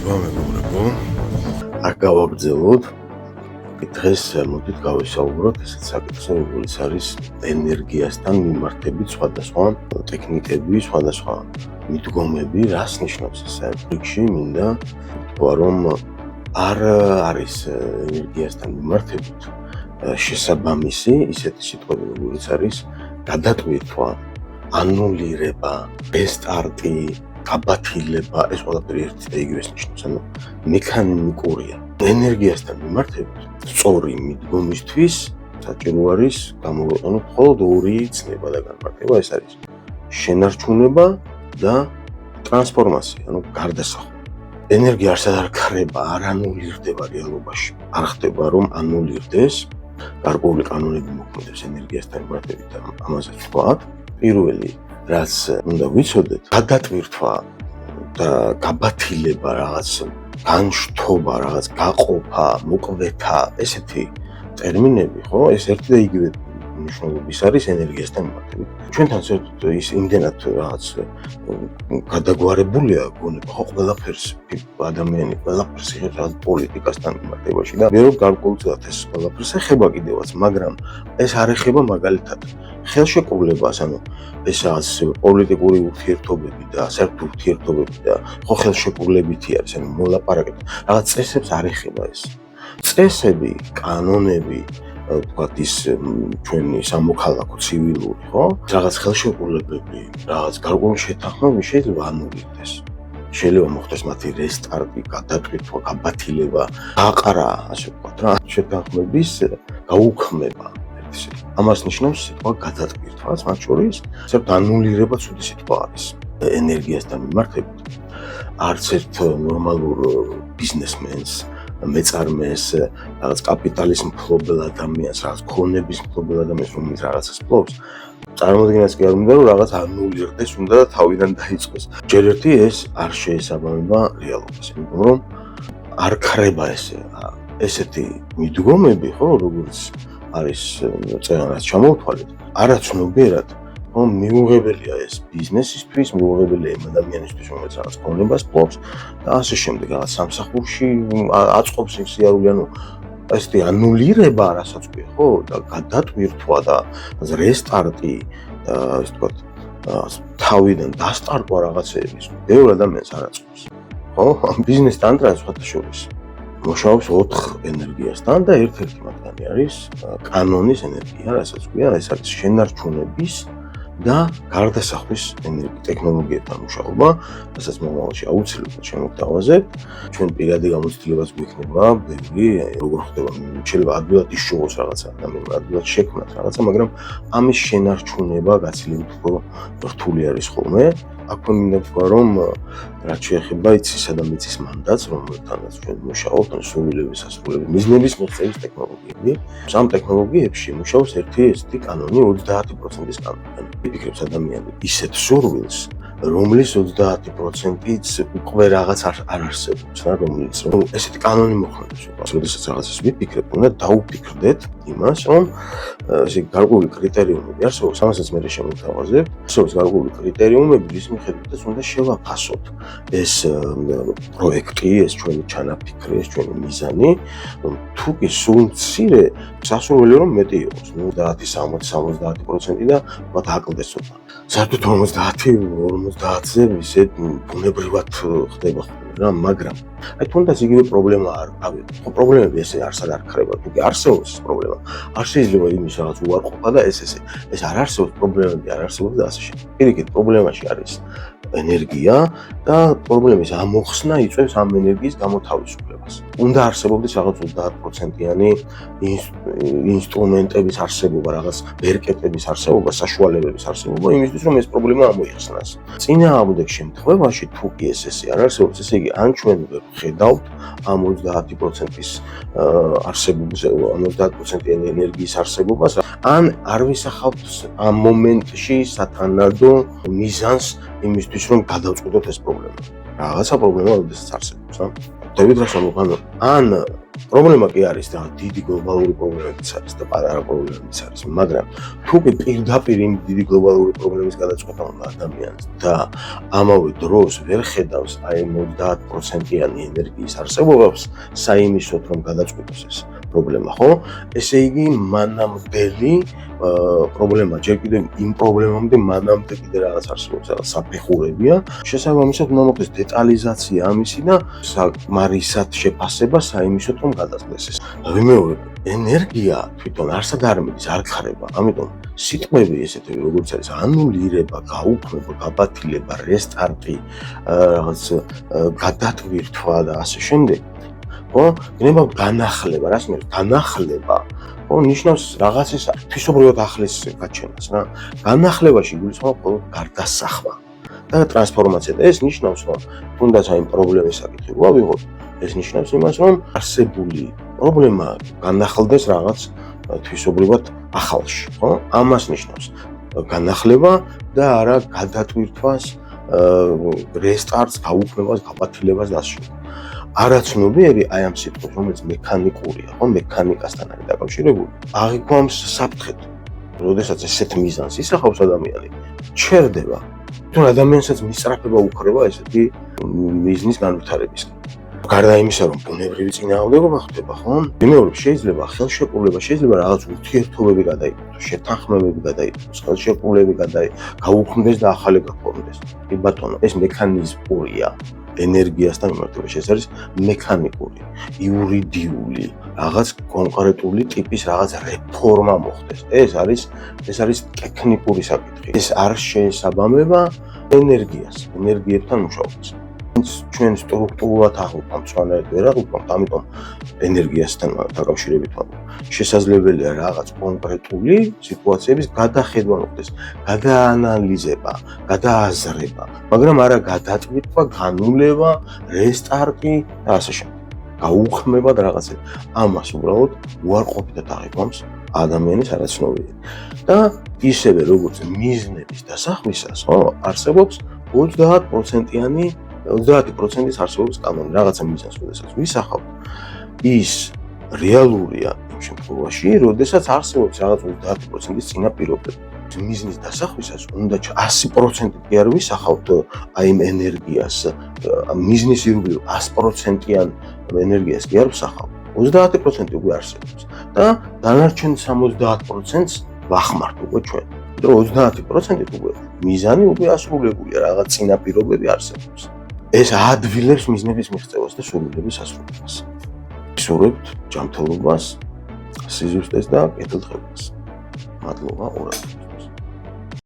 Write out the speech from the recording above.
მოგესალმება მეგობრებო. აქ გავაგრძელოთ. დღეს მოდით გავესაუბროთ ესეთ საკითხზე, როგორიც არის ენერგიასთან მიმართებით სხვადასხვა ტექნიკები, სხვადასხვა მიდგომები, რას ნიშნავს ეს რიგში, მინდა თქვა, რომ არ არის ენერგიასთან მიმართებით შესაბამისი ისეთი სიტყვები, როგორიც არის გადატვირთვა, ანულირება, რესტარტი, გაბათილება, ეს ყველაფერი ერთი და იგივეს ნიშნავს, ანუ მექანიკურია. ენერგიასთან მიმართებით სწორი მიდგომისთვის საჭირო არის გამოვიყენოთ მხოლოდ ორი ცნება და განმარტება, ეს არის შენარჩუნება და ტრანსფორმაცია, ანუ გარდასახვა. ენერგია არსად არ ქრება, არ ანულირდება რეალობაში. არ ხდება რომ ანულირდეს, გარკვეული კანონები მოქმედებს ენერგიასთან მიმართებით, ამასაც ვთქვათ. პირველი, რაც უნდა ვიცოდეთ, გადატვირთვა და გაბათილება, რაღაც განშთობა, რაღაც გაყოფა, მოკვეთა, ესეთი ტერმინები, ხო? ეს ერთი და იგივე მნიშვნელობის არის ენერგიასთან მიმართებით. ჩვენთან საერთოდ ის იმდენად რაღაც გადაგვარებულია გონება, ხო, ყველაფერს ადამიანი ყველაფერს იღებს რაღაც პოლიტიკასთან მიმართებაში და მე რომ გარკვეულწილად ეს ყველაფერს ეხება კიდევაც, მაგრამ ეს არ ეხება მაგალითად ხელშეკრულებას, ანუ ეს რაღაც პოლიტიკური ურთიერთობები და საერთო ურთიერთობები და ხო ხელშეკრულებითი არის, ანუ მოლაპარაკება. რაღაც წესებს არ ეხება ეს. წესები, კანონები, ვთქვათ ის ჩვენი სამოქალაქო ცივილური, ხო? რაღაც ხელშეკრულებები, რაღაც გარკვეული შეთანხმებები შეიძლება ანულირდეს. შეიძლება მოხდეს მათი რესტარტი, გადატვირთვა, გაბათილება, გაყრა, ასე ვთქვათ რა, შეთანხმების გაუქმება. ამას ნიშნავს სიტყვა გადატვირთვაც, მათ შორის, საერთოდ ანულირება ცუდი სიტყვა არის ენერგიასთან მიმართებით. არც ერთ ნორმალურ ბიზნესმენს, მეწარმეს, რაღაც კაპიტალის მფლობელ ადამიანს, რაღაც ქონების მფლობელ ადამიანს, რომელიც რაღაცას ფლობს, წარმოადგენს კი არ უნდა რომ რაღაც ანულირდეს, უნდა და თავიდან დაიწყოს. ჯერ ერთი ეს არ შეესაბამება რეალობას, იმიტომ რომ არ ქრება ესეთი მიდგომები, ხო, როგორც არის წერანაც ჩამოვთვალეთ, არაცნობიერად, რომ მიუღებელია ეს ბიზნესისთვის, მიუღებელია იმ ადამიანისთვის, რომელიც რაღაც ქონებას ფლობს და ასე შემდეგ, რაღაც სამსახურში აწყობს იმ სიარული, ანუ ესეთი ანულირება რასაც ქვია, ხო, და გადატვირთვა და რესტარტი და ასე ვთქვათ, თავიდან დასტარტვა რაღაცეების, ბევრ ადამიანს არ აწყობს, ხო? ბიზნეს ტანტრა სხვათა შორის მუშაობს 4 ენერგიასთან და ერთ-ერთი მათგანი არის კანონის ენერგია, რასაც ქვია, ეს არის შენარჩუნების და გარდასახვის ტექნოლოგიებთან მუშაობა, რასაც მომავალში აუცილებლად შემოგთავაზებთ. ჩვენ პირადი გამოცდილებას გვექნება ბევრი, როგორ ხდება, შეიძლება ადვილად იშოვოს რაღაცა ადამიანმა, ადვილად შექმნათ რაღაცა, მაგრამ ამის შენარჩუნება გაცილებით უფრო რთული არის ხოლმე. აქვე მინდა ვთქვა, რომ რაც შეეხება იცისა და მიწის მანდატს, რომელთანაც ჩვენ მუშაობთ, სურვილების ასრულების, მიზნების მიღწევის ტექნოლოგიები. ამ ტექნოლოგიებში მუშაობს ერთი ესეთი კანონი, 30%-ის კანონი. იფიქრებს ადამიანი ისეთ სურვილს, რომლის 30%-იც უკვე რაღაც არ არსებობს, რა, რომელიც ესეთი კანონი მოხმარებს. როდესაც რაღაცას ვიფიქრებ, უნდა დაუფიქრდეთ იმას, რომ ესე გარკვეული კრიტერიუმები არსებობს, ამასაც მე შემოვთავაზებ. არსებობს გარკვეული კრიტერიუმები, რის მიხედვითაც უნდა შევაფასოთ ეს პროექტი, ეს ჩვენი ჩანაფიქრი, ეს ჩვენი მიზანი, რომ თუ კი სულ მცირე, სასურველია რომ მეტი იყოს, 10-60-70% და მათ აკლდეს ცოტა. საერთოდ 50-50-ზე ისე ბუნებრივად ხდება რა, მაგრამ აი თუნდაც იგივე პრობლემა არ ავიღოთ. ხო, პრობლემები ესე არსად არ ქრება, თუ კი არსებობს ეს პრობლემა. არ შეიძლება იმის რაღაც უარყოფა და ეს არ არსებობს, პრობლემები არ არსებობს და ასე შემდეგ. პირიქით, პრობლემაში არის ენერგია და პრობლემის ამოხსნა იწვევს ამ ენერგიის გამოთავისუფლებას. უნდა არსებობდეს რაღაც 30%-იანი ინსტრუმენტების არსებობა, რაღაც ბერკეტების არსებობა, საშუალებების არსებობა იმისთვის, რომ ეს პრობლემა ამოიხსნას. წინააღმდეგ შემთხვევაში, თუ კი ესე არ არსებობს, ესე იგი, ან ჩვენ ვხედავთ ამ 30%-ის არსებობას, ან 30%-იანი ენერგიის არსებობას, ან არ ვისახავთ ამ მომენტში სათანადო მიზანს იმისთვის, რომ გადავწყვეტოთ ეს პრობლემა. რაღაცა პრობლემა როდესაც არსებობს, რა. დავით რა შემოყანო. ან პრობლემა კი არის და დიდი გლობალური პრობლემებიც არის და პატარა პრობლემებიც არის, მაგრამ თუ კი პირდაპირ იმ დიდი გლობალური პრობლემის გადაწყვეტა უნდა ადამიანს და ამავე დროს ვერ ხედავს აი 50%-იანი ენერგიის არსებობას საიმისოდ რომ გადაწყვეტოს ეს პრობლემა, ხო? ესე იგი მანამდელი პრობლემა ჯერ კიდევ იმ პრობლემამდე მანამდე კიდე რაღაც არსებობს, რაღაც საფეხურებია. შესაბამისად უნდა მოხდეს დეტალიზაცია ამისი და საკმარისად შეფასება საიმისოდ რომ გადასცეს ეს. ვიმეორებ, ენერგია თვითონ არსად არ მიდის, არ ხარება. ამიტომ სიტყვები ესეთები როგორც არის ანულირება, გაუქმება, გაბათილება, რესტარტი, რაღაც გადატვირთვა და ასე შემდეგ. ხო? ნება განახლება, რას ნიშნავს? განახლება. ხო, ნიშნავს რაღაცის თვისობრივად ახლეს გაჩენას რა. განახლებაში გულისხმობ მხოლოდ გარდასახვა და ტრანსფორმაცია. და ეს ნიშნავს, რომ თუნდაც აი პრობლემის საკითხი ვიღოთ, ეს ნიშნავს იმას, რომ არსებული პრობლემა განახლდეს რაღაც თვისობრივად ახალში, ხო? ამას ნიშნავს განახლება და არა გადატვირთვას, რესტარტს, გაუქმებას, გაბათილებას და ასე შემდეგ. არაცნობიერი აი ამ სიტყვას, რომელიც მექანიკურია, ხო, მექანიკასთან არის დაკავშირებული, აღიქვამს საფრთხედ. როდესაც ესეთ მიზანს ისახავს ადამიანი, ჩერდება. თუ ადამიანსაც მისწრაფება უხრება ესეთი მიზნის განვითარებისკენ. გარდა იმისა, რომ ბუნებრივი წინააღმდეგობა ხდება, ხო? ვიმეორებ, შეიძლება ხელშეკრულება, შეიძლება რაღაც ურთიერთობები გადაიყვანოს, შეთანხმებები გადაიყვანოს, ხელშეკრულებები გაუქმდეს და ახალი გაფორმდეს. კი ბატონო, ეს მექანიზმურია. ენერგიასთან მიმართებაში ეს არის მექანიკური, იურიდიული, რაღაც კონკრეტული ტიპის რაღაც რეფორმა მოხდეს. ეს არის ტექნიკური საკითხი. ეს არ შეესაბამება ენერგიას, ენერგიებთან მუშაობას. ჩვენ სტრუქტურულად აღვიქვამთ, სხვანაირად ვერ აღვიქვამთ, ამიტომ ენერგიასთან დაკავშირებით შესაძლებელია რაღაც კონკრეტული სიტუაციების გადახედვა მოხდეს, გადაანალიზება, გადააზრება, მაგრამ არა გადატვირთვა, განულევა, რესტარტი და ასე შემდეგ. გაუქმება და რაღაცა. ამას უბრალოდ უარყოფითად აღვიქვამს ადამიანის არაცნობიერი. და ისევე როგორც მიზნების დასახვისას, ხო, არსებობს 30%-ის არსებობს კანონი, რაღაცა მიზანს, როდესაც ვისახავთ, ის რეალურია იმ შემთხვევაში, როდესაც არსებობს რაღაც 30%-ის წინა პირობები. მიზნის დასახვისას უნდა 100%-ით კი არ ვისახავთ აი იმ ენერგიას, მიზნის ირგვლივ 100%-იან ენერგიას კი არ ვსახავთ. 30% უკვე არსებობს და დანარჩენ 70%-ს ვახმართ უკვე ჩვენ. და 30%-ით უკვე მიზანი უკვე ასრულებულია, რაღაც წინა პირობები არსებობს. ეს აადვილებს მიზნების მიღწევას და სურვილების ასრულებას. ვისურვებთ ჯანმრთელობას, სიზუსტეს და კეთილდღეობას. მადლობა ორად.